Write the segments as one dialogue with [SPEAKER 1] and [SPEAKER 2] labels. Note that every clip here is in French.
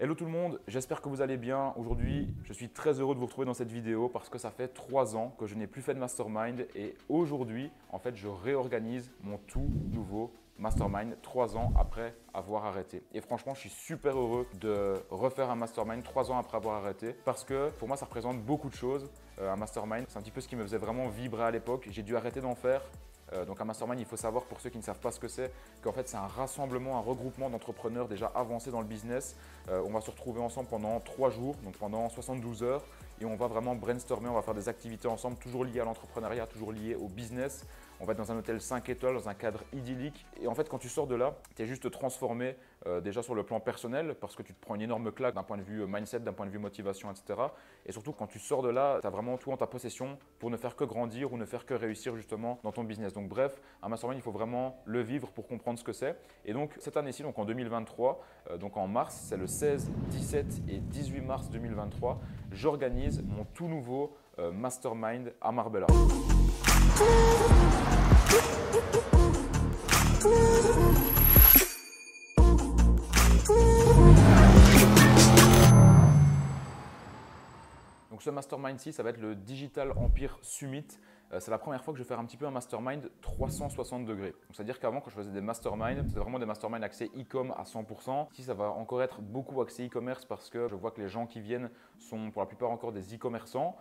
[SPEAKER 1] Hello tout le monde, j'espère que vous allez bien. Aujourd'hui, je suis très heureux de vous retrouver dans cette vidéo parce que ça fait 3 ans que je n'ai plus fait de mastermind et aujourd'hui, en fait, je réorganise mon tout nouveau mastermind 3 ans après avoir arrêté. Et franchement, je suis super heureux de refaire un mastermind 3 ans après avoir arrêté parce que pour moi, ça représente beaucoup de choses. Un mastermind, c'est un petit peu ce qui me faisait vraiment vibrer à l'époque. J'ai dû arrêter d'en faire. Donc un mastermind, il faut savoir pour ceux qui ne savent pas ce que c'est, qu'en fait c'est un rassemblement, un regroupement d'entrepreneurs déjà avancés dans le business. On va se retrouver ensemble pendant 3 jours, donc pendant 72 heures et on va vraiment brainstormer, on va faire des activités ensemble, toujours liées à l'entrepreneuriat, toujours liées au business. On va être dans un hôtel 5 étoiles, dans un cadre idyllique. Et en fait, quand tu sors de là, tu es juste transformé déjà sur le plan personnel parce que tu te prends une énorme claque d'un point de vue mindset, d'un point de vue motivation, etc. Et surtout, quand tu sors de là, tu as vraiment tout en ta possession pour ne faire que grandir ou ne faire que réussir justement dans ton business. Donc bref, un mastermind, il faut vraiment le vivre pour comprendre ce que c'est. Et donc cette année-ci, donc en 2023, donc en mars, c'est le 16, 17 et 18 mars 2023, j'organise mon tout nouveau mastermind à Marbella. Donc ce mastermind-ci, ça va être le Digital Empire Summit. C'est la première fois que je vais faire un petit peu un mastermind 360 degrés. C'est-à-dire qu'avant, quand je faisais des masterminds, c'était vraiment des masterminds axés e-com à 100%. Ici, ça va encore être beaucoup axé e-commerce parce que je vois que les gens qui viennent sont pour la plupart encore des e-commerçants.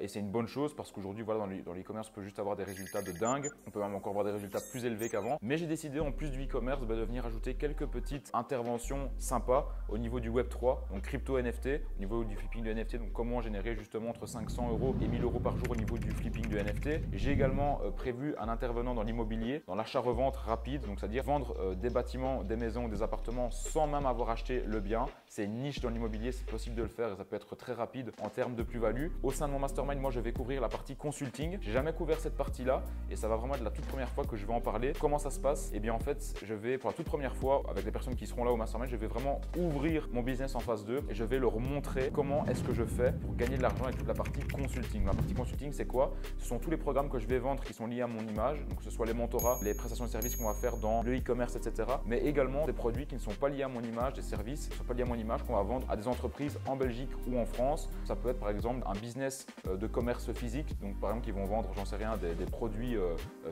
[SPEAKER 1] Et c'est une bonne chose parce qu'aujourd'hui, voilà, dans l'e-commerce, on peut juste avoir des résultats de dingue. On peut même encore avoir des résultats plus élevés qu'avant. Mais j'ai décidé, en plus du e-commerce, de venir ajouter quelques petites interventions sympas au niveau du Web3, donc crypto NFT, au niveau du flipping de NFT, donc comment générer justement entre 500 € et 1000 € par jour au niveau du flipping de NFT. J'ai également prévu un intervenant dans l'immobilier, dans l'achat-revente rapide, donc c'est-à-dire vendre des bâtiments, des maisons ou des appartements sans même avoir acheté le bien. C'est une niche dans l'immobilier, c'est possible de le faire et ça peut être très rapide en termes de plus-value. Au sein de mon mastermind, moi je vais couvrir la partie consulting. J'ai jamais couvert cette partie-là et ça va vraiment être la toute première fois que je vais en parler. Comment ça se passe? Eh bien en fait, je vais pour la toute première fois, avec les personnes qui seront là au mastermind, je vais vraiment ouvrir mon business en phase 2 et je vais leur montrer comment est-ce que je fais pour gagner de l'argent avec toute la partie consulting. La partie consulting, c'est quoi? Ce sont tous les programmes que je vais vendre qui sont liés à mon image, donc que ce soit les mentorats, les prestations de services qu'on va faire dans le e-commerce, etc. Mais également des produits qui ne sont pas liés à mon image, des services qui ne sont pas liés à mon image qu'on va vendre à des entreprises en Belgique ou en France. Ça peut être par exemple un business de commerce physique, donc par exemple qui vont vendre, j'en sais rien, des produits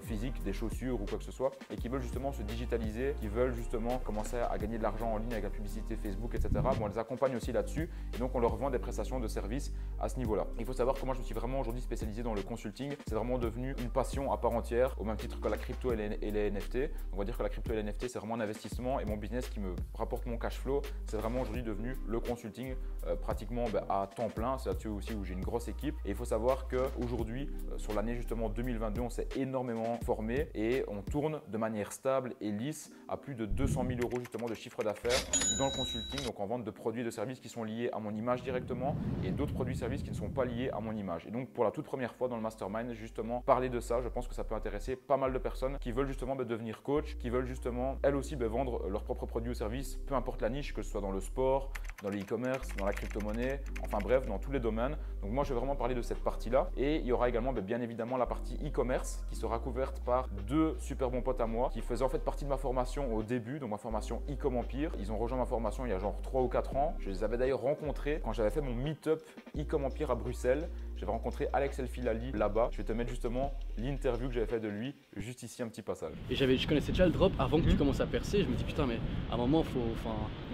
[SPEAKER 1] physiques, des chaussures ou quoi que ce soit, et qui veulent justement se digitaliser, qui veulent justement commencer à gagner de l'argent en ligne avec la publicité Facebook, etc. Bon, on les accompagne aussi là-dessus et donc on leur vend des prestations de services à ce niveau-là. Il faut savoir que moi je me suis vraiment aujourd'hui spécialisé dans le consulting. C'est vraiment devenu une passion à part entière, au même titre que la crypto et les NFT. On va dire que la crypto et les NFT, c'est vraiment un investissement et mon business qui me rapporte mon cash flow, c'est vraiment aujourd'hui devenu le consulting pratiquement à temps plein. C'est là-dessus aussi où j'ai une grosse équipe. Et il faut savoir qu'aujourd'hui, sur l'année justement 2022, on s'est énormément formé et on tourne de manière stable et lisse à plus de 200 000 € justement de chiffre d'affaires dans le consulting, donc en vente de produits et de services qui sont liés à mon image directement et d'autres produits et services qui ne sont pas liés à mon image. Et donc pour la toute première fois dans le mastermind, justement parler de ça, je pense que ça peut intéresser pas mal de personnes qui veulent justement devenir coach, qui veulent justement elles aussi vendre leurs propres produits ou services, peu importe la niche, que ce soit dans le sport, dans le e-commerce, dans la crypto-monnaie, enfin bref, dans tous les domaines. Donc moi je vais vraiment parler de cette partie-là et il y aura également bien évidemment la partie e-commerce qui sera couverte par 2 super bons potes à moi qui faisaient en fait partie de ma formation au début, donc ma formation e-com Empire. Ils ont rejoint ma formation il y a genre 3 ou 4 ans. Je les avais d'ailleurs rencontrés quand j'avais fait mon meet-up e-com Empire à Bruxelles. J'avais rencontré Alex Elfilali là-bas. Je vais te mettre justement l'interview que j'avais fait de lui, juste ici un petit passage.
[SPEAKER 2] Et je connaissais déjà le drop avant que tu commences à percer. Je me dis putain, mais à un moment faut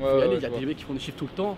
[SPEAKER 2] y aller. Il y a des mecs qui font des chiffres tout le temps.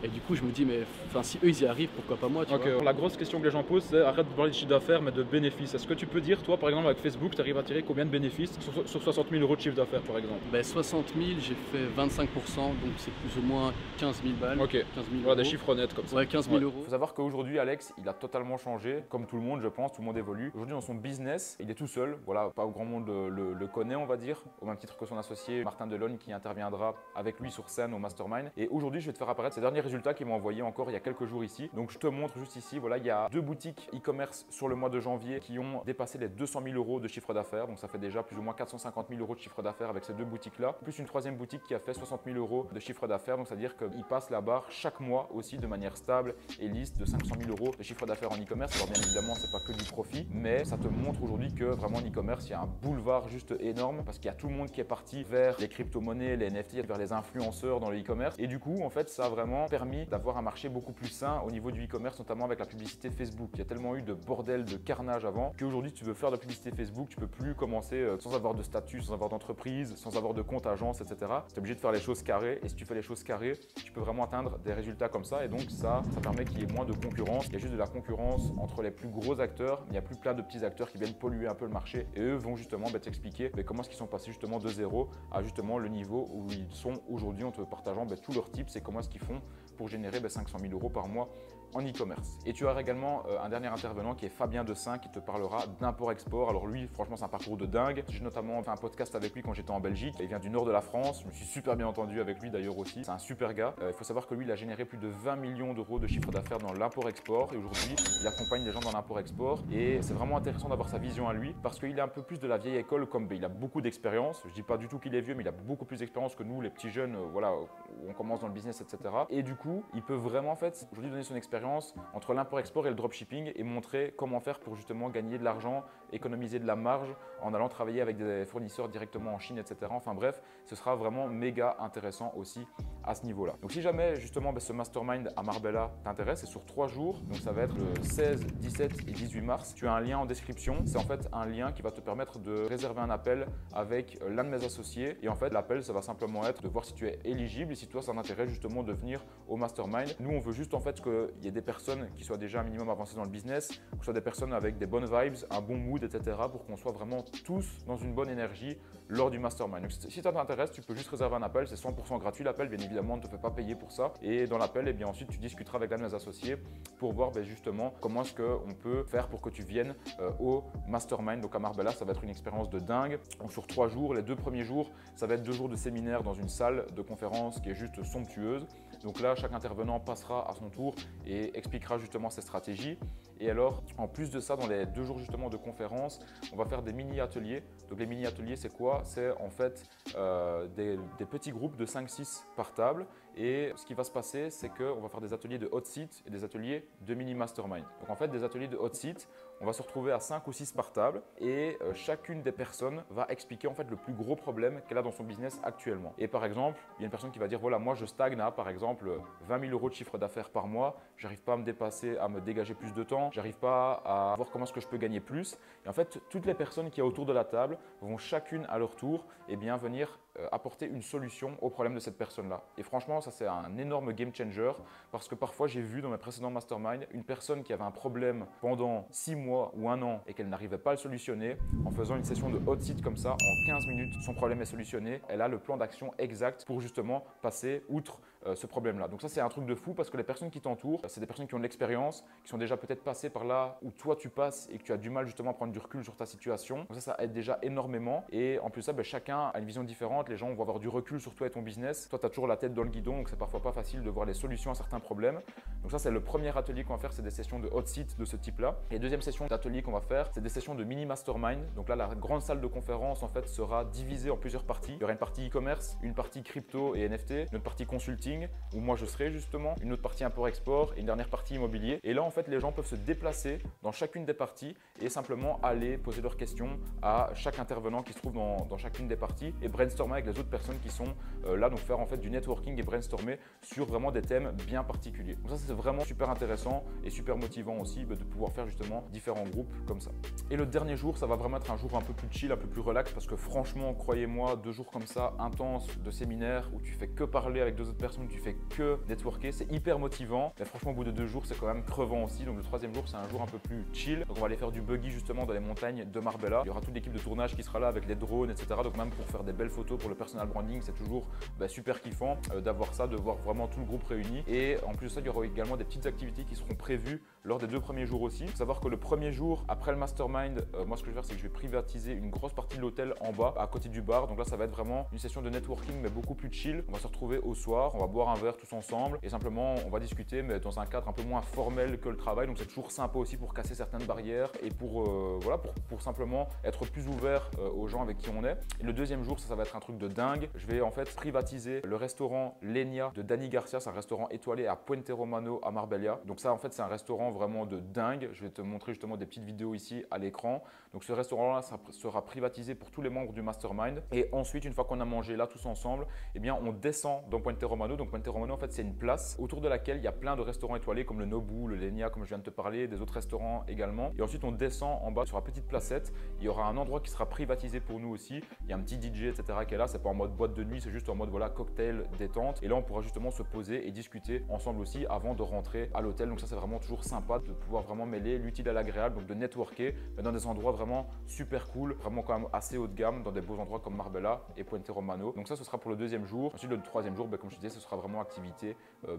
[SPEAKER 2] Et du coup je me dis mais si eux ils y arrivent, pourquoi pas moi, tu vois.
[SPEAKER 3] La grosse question que les gens posent, c'est arrête de parler de chiffre d'affaires mais de bénéfices. Est-ce que tu peux dire toi par exemple avec Facebook, tu arrives à tirer combien de bénéfices sur 60 000 € de chiffre d'affaires par exemple?
[SPEAKER 2] 60 000, j'ai fait 25%, donc c'est plus ou moins 15 000 balles.
[SPEAKER 3] Ok,
[SPEAKER 2] 15 000
[SPEAKER 3] voilà,
[SPEAKER 2] euros.
[SPEAKER 3] des chiffres honnêtes comme ça.
[SPEAKER 2] Ouais, 15 000
[SPEAKER 1] Il
[SPEAKER 2] euros.
[SPEAKER 1] faut savoir qu'aujourd'hui, Alex, il a totalement changé, comme tout le monde, je pense, tout le monde évolue. Aujourd'hui, dans son business, il est tout seul, voilà, pas grand monde le connaît, on va dire, au même titre que son associé Martin Delogne qui interviendra avec lui sur scène au Mastermind. Et aujourd'hui, je vais te faire apparaître ces derniers résultats qu'il m'a envoyés encore il y a quelques jours ici. Donc, je te montre juste ici, voilà, il y a 2 boutiques e-commerce sur le mois de janvier qui ont dépassé les 200 000 € de chiffre d'affaires. Donc, ça fait déjà plus ou moins 450 000 € de chiffre d'affaires avec ces 2 boutiques-là. Plus une 3e boutique qui a fait 60 000 € de chiffre d'affaires. Donc, c'est-à-dire qu'il passe la barre chaque mois aussi de manière stable et lisse de 500 000 € de chiffre d'affaires en e-commerce. Alors, bien évidemment, c'est pas que du profit, mais ça te montre aujourd'hui que vraiment en e-commerce, il y a un boulevard juste énorme parce qu'il y a tout le monde qui est parti vers les crypto-monnaies, les NFT, vers les influenceurs dans le e-commerce. Et du coup, en fait, fait, ça a vraiment permis d'avoir un marché beaucoup plus sain au niveau du e-commerce, notamment avec la publicité Facebook. Il y a tellement eu de bordel, de carnage avant, qu'aujourd'hui, tu veux faire de la publicité Facebook, tu peux plus commencer sans avoir de statut, sans avoir d'entreprise, sans avoir de compte agence, etc. Tu es obligé de faire les choses carrées, et si tu fais les choses carrées, tu peux vraiment atteindre des résultats comme ça, et donc ça permet qu'il y ait moins de concurrence. Il y a juste de la concurrence entre les plus gros acteurs, mais il n'y a plus plein de petits acteurs qui viennent polluer un peu le marché, et eux vont justement t'expliquer comment est-ce qu'ils sont passés justement de zéro à justement le niveau où ils sont aujourd'hui, en te partageant tous leurs tips et comment est-ce qu'ils font pour générer 500 000 € par mois en e-commerce. Et tu auras également un dernier intervenant qui est Fabien Dessin qui te parlera d'import-export. Alors lui, franchement, c'est un parcours de dingue. J'ai notamment fait un podcast avec lui quand j'étais en Belgique. Il vient du nord de la France. Je me suis super bien entendu avec lui d'ailleurs aussi. C'est un super gars. Il faut savoir que lui, il a généré plus de 20 millions d'euros de chiffre d'affaires dans l'import-export. Et aujourd'hui, il accompagne les gens dans l'import-export. Et c'est vraiment intéressant d'avoir sa vision à lui parce qu'il est un peu plus de la vieille école, comme il a beaucoup d'expérience. Je dis pas du tout qu'il est vieux, mais il a beaucoup plus d'expérience que nous, les petits jeunes, voilà, où on commence dans le business, etc. Et du coup, il peut vraiment en fait aujourd'hui donner son expérience entre l'import-export et le dropshipping et montrer comment faire pour justement gagner de l'argent, économiser de la marge en allant travailler avec des fournisseurs directement en Chine, etc. Enfin bref, ce sera vraiment méga intéressant aussi à ce niveau-là. Donc si jamais justement ce mastermind à Marbella t'intéresse, c'est sur 3 jours, donc ça va être le 16, 17 et 18 mars. Tu as un lien en description, c'est en fait un lien qui va te permettre de réserver un appel avec l'un de mes associés et en fait l'appel ça va simplement être de voir si tu es éligible et si toi ça t'intéresse justement de venir au mastermind. Nous on veut juste en fait qu'il y ait des personnes qui soient déjà un minimum avancées dans le business, que ce soit des personnes avec des bonnes vibes, un bon mood, etc. pour qu'on soit vraiment tous dans une bonne énergie lors du mastermind. Donc si ça t'intéresse, tu peux juste réserver un appel, c'est 100% gratuit l'appel, bien évidemment on ne te fait pas payer pour ça. Et dans l'appel, ensuite tu discuteras avec l'un de mes associés pour voir justement comment est-ce qu'on peut faire pour que tu viennes au mastermind. Donc à Marbella, ça va être une expérience de dingue. Donc sur 3 jours, les 2 premiers jours, ça va être 2 jours de séminaire dans une salle de conférence qui est juste somptueuse. Donc là, chaque intervenant passera à son tour et expliquera justement ses stratégies. Et alors, en plus de ça, dans les 2 jours justement de conférence, on va faire des mini-ateliers. Donc les mini-ateliers, c'est quoi? C'est en fait des petits groupes de 5-6 par table. Et ce qui va se passer, c'est qu'on va faire des ateliers de hot seat et des ateliers de mini mastermind. Donc en fait, des ateliers de hot seat, on va se retrouver à 5 ou 6 par table et chacune des personnes va expliquer en fait le plus gros problème qu'elle a dans son business actuellement. Et par exemple, il y a une personne qui va dire voilà, moi je stagne à par exemple 20 000 € de chiffre d'affaires par mois, j'arrive pas à me dépasser, à me dégager plus de temps, j'arrive pas à voir comment est-ce que je peux gagner plus. Et en fait, toutes les personnes qui sont autour de la table vont chacune à leur tour venir apporter une solution au problème de cette personne-là. Et franchement, ça c'est un énorme game changer parce que parfois j'ai vu dans mes précédents masterminds une personne qui avait un problème pendant 6 mois ou 1 an et qu'elle n'arrivait pas à le solutionner. En faisant une session de hot seat comme ça, en 15 minutes, son problème est solutionné. Elle a le plan d'action exact pour justement passer outre ce problème-là. Donc ça c'est un truc de fou parce que les personnes qui t'entourent, c'est des personnes qui ont de l'expérience, qui sont déjà peut-être passées par là où toi tu passes et que tu as du mal justement à prendre du recul sur ta situation. Donc ça aide déjà énormément et en plus ça, chacun a une vision différente. Les gens vont avoir du recul sur toi et ton business. Toi tu as toujours la tête dans le guidon donc c'est parfois pas facile de voir les solutions à certains problèmes. Donc ça c'est le premier atelier qu'on va faire, c'est des sessions de hot seat de ce type-là. Et deuxième session d'atelier qu'on va faire, c'est des sessions de mini mastermind. Donc là la grande salle de conférence en fait sera divisée en plusieurs parties. Il y aura une partie e-commerce, une partie crypto et NFT, une autre partie consulting où moi je serai justement, une autre partie import-export et une dernière partie immobilier. Et là en fait les gens peuvent se déplacer dans chacune des parties et simplement aller poser leurs questions à chaque intervenant qui se trouve dans chacune des parties et brainstormer avec les autres personnes qui sont là, donc faire en fait du networking et brainstormer sur vraiment des thèmes bien particuliers. Donc ça c'est vraiment super intéressant et super motivant aussi de pouvoir faire justement différents groupes comme ça. Et le dernier jour, ça va vraiment être un jour un peu plus chill, un peu plus relax parce que franchement, croyez-moi, 2 jours comme ça intenses de séminaire où tu fais que parler avec 2 autres personnes, tu fais que networker, c'est hyper motivant. Mais franchement, au bout de 2 jours, c'est quand même crevant aussi. Donc le 3e jour, c'est un jour un peu plus chill. Donc on va aller faire du buggy justement dans les montagnes de Marbella. Il y aura toute l'équipe de tournage qui sera là avec les drones, etc. Donc même pour faire des belles photos pour le personal branding, c'est toujours super kiffant d'avoir ça, de voir vraiment tout le groupe réuni. Et en plus de ça, il y aura également des petites activités qui seront prévues lors des 2 premiers jours aussi. Il faut savoir que le premier jour, après le mastermind, moi ce que je vais faire, c'est que je vais privatiser une grosse partie de l'hôtel en bas, à côté du bar. Donc là, ça va être vraiment une session de networking, mais beaucoup plus chill. On va se retrouver au soir, on va boire un verre tous ensemble et simplement on va discuter, mais dans un cadre un peu moins formel que le travail. Donc c'est toujours sympa aussi pour casser certaines barrières et pour simplement être plus ouvert aux gens avec qui on est. Et le 2e jour, ça va être un truc truc de dingue. Je vais en fait privatiser le restaurant Lenia de Dani Garcia. C'est un restaurant étoilé à Puente Romano à Marbella. Donc ça en fait c'est un restaurant vraiment de dingue. Je vais te montrer justement des petites vidéos ici à l'écran. Donc ce restaurant là sera privatisé pour tous les membres du mastermind. Et ensuite une fois qu'on a mangé là tous ensemble, eh bien on descend dans Puente Romano. Donc Puente Romano en fait c'est une place autour de laquelle il y a plein de restaurants étoilés comme le Nobu, le Lenia comme je viens de te parler, des autres restaurants également. Et ensuite on descend en bas sur la petite placette. Il y aura un endroit qui sera privatisé pour nous aussi. Il y a un petit DJ etc qui est là. C'est pas en mode boîte de nuit, c'est juste en mode voilà cocktail détente. Et là on pourra justement se poser et discuter ensemble aussi avant de rentrer à l'hôtel. Donc ça c'est vraiment toujours sympa de pouvoir vraiment mêler l'utile à l'agréable, donc de networker mais dans des endroits vraiment super cool, vraiment quand même assez haut de gamme, dans des beaux endroits comme Marbella et Puente Romano. Donc ça ce sera pour le deuxième jour. Ensuite le troisième jour, comme je disais, ce sera vraiment activité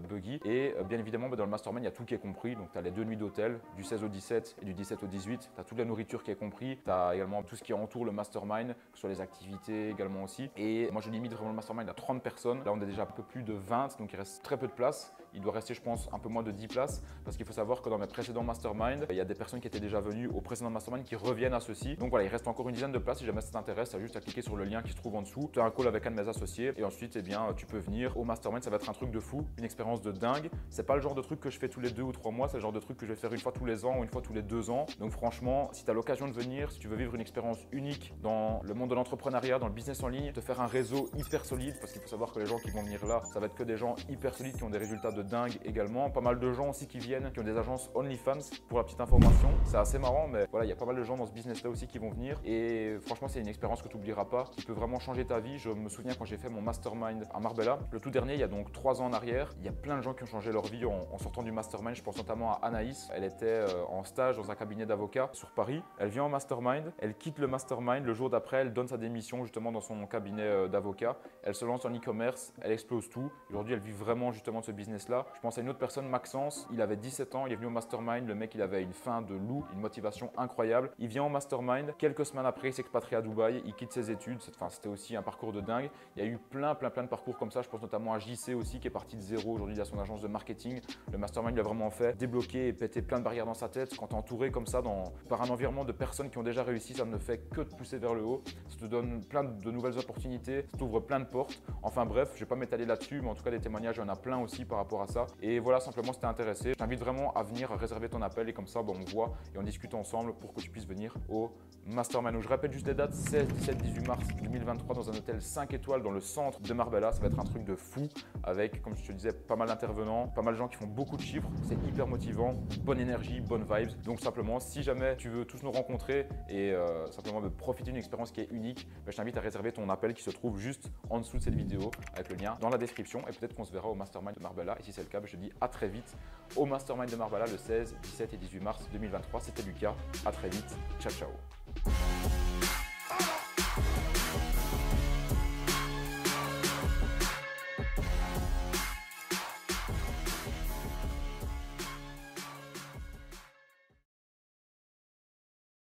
[SPEAKER 1] buggy. Et bien évidemment dans le mastermind il y a tout qui est compris. Donc tu as les 2 nuits d'hôtel du 16 au 17 et du 17 au 18. Tu as toute la nourriture qui est compris. Tu as également tout ce qui entoure le mastermind, que ce soit les activités également aussi. Et moi je limite vraiment le mastermind à 30 personnes. Là on est déjà un peu plus de 20, donc il reste très peu de place. Il doit rester je pense un peu moins de 10 places parce qu'il faut savoir que dans mes précédents mastermind, il y a des personnes qui étaient déjà venues au précédent mastermind qui reviennent à ceci. Donc voilà, il reste encore une dizaine de places. Si jamais ça t'intéresse, tu as juste à cliquer sur le lien qui se trouve en dessous. Tu as un call avec un de mes associés et ensuite eh bien, tu peux venir au mastermind. Ça va être un truc de fou, une expérience de dingue. C'est pas le genre de truc que je fais tous les 2 ou 3 mois, c'est le genre de truc que je vais faire une fois tous les ans ou une fois tous les 2 ans. Donc franchement, si tu as l'occasion de venir, si tu veux vivre une expérience unique dans le monde de l'entrepreneuriat, dans le business en ligne, te faire un réseau hyper solide, parce qu'il faut savoir que les gens qui vont venir là, ça va être que des gens hyper solides qui ont des résultats de dingue également. Pas mal de gens aussi qui viennent, qui ont des agences OnlyFans pour la petite information. C'est assez marrant, mais voilà, il y a pas mal de gens dans ce business là aussi qui vont venir. Et franchement, c'est une expérience que tu n'oublieras pas, qui peut vraiment changer ta vie. Je me souviens quand j'ai fait mon mastermind à Marbella, le tout dernier, il y a donc 3 ans en arrière, il y a plein de gens qui ont changé leur vie en sortant du mastermind. Je pense notamment à Anaïs. Elle était en stage dans un cabinet d'avocats sur Paris. Elle vient en mastermind, elle quitte le mastermind. Le jour d'après, elle donne sa démission justement dans son cabinet d'avocats. Elle se lance en e-commerce, elle explose tout. Aujourd'hui, elle vit vraiment justement de ce business-là. Je pense à une autre personne, Maxence. Il avait 17 ans, il est venu au mastermind. Le mec, il avait une faim de loup, une motivation incroyable. Il vient au mastermind. Quelques semaines après, il s'expatrie à Dubaï. Il quitte ses études. C'était aussi un parcours de dingue. Il y a eu plein de parcours comme ça. Je pense notamment à JC aussi, qui est parti de zéro. Aujourd'hui, il a son agence de marketing. Le mastermind l'a vraiment fait débloquer et péter plein de barrières dans sa tête. Quand tu es entouré comme ça par un environnement de personnes qui ont déjà réussi, ça ne fait que te pousser vers le haut. Ça te donne plein de nouvelles opportunités. Ça t'ouvre plein de portes. Enfin bref, je ne vais pas m'étaler là-dessus, mais en tout cas, des témoignages, il y en a plein aussi par rapport à ça. Et voilà, simplement, si t'es intéressé, je t'invite vraiment à venir réserver ton appel et comme ça, on voit et on discute ensemble pour que tu puisses venir au mastermind. Donc, je répète juste les dates, 16, 17, 18 mars 2023 dans un hôtel 5 étoiles dans le centre de Marbella. Ça va être un truc de fou avec, comme je te disais, pas mal d'intervenants, pas mal de gens qui font beaucoup de chiffres. C'est hyper motivant, bonne énergie, bonne vibes. Donc simplement, si jamais tu veux tous nous rencontrer et simplement profiter d'une expérience qui est unique, je t'invite à réserver ton appel qui se trouve juste en dessous de cette vidéo avec le lien dans la description et peut-être qu'on se verra au mastermind de Marbella. Et si c'est le cas, je te dis à très vite au mastermind de Marbella le 16, 17 et 18 mars 2023. C'était Lucas, à très vite, ciao ciao.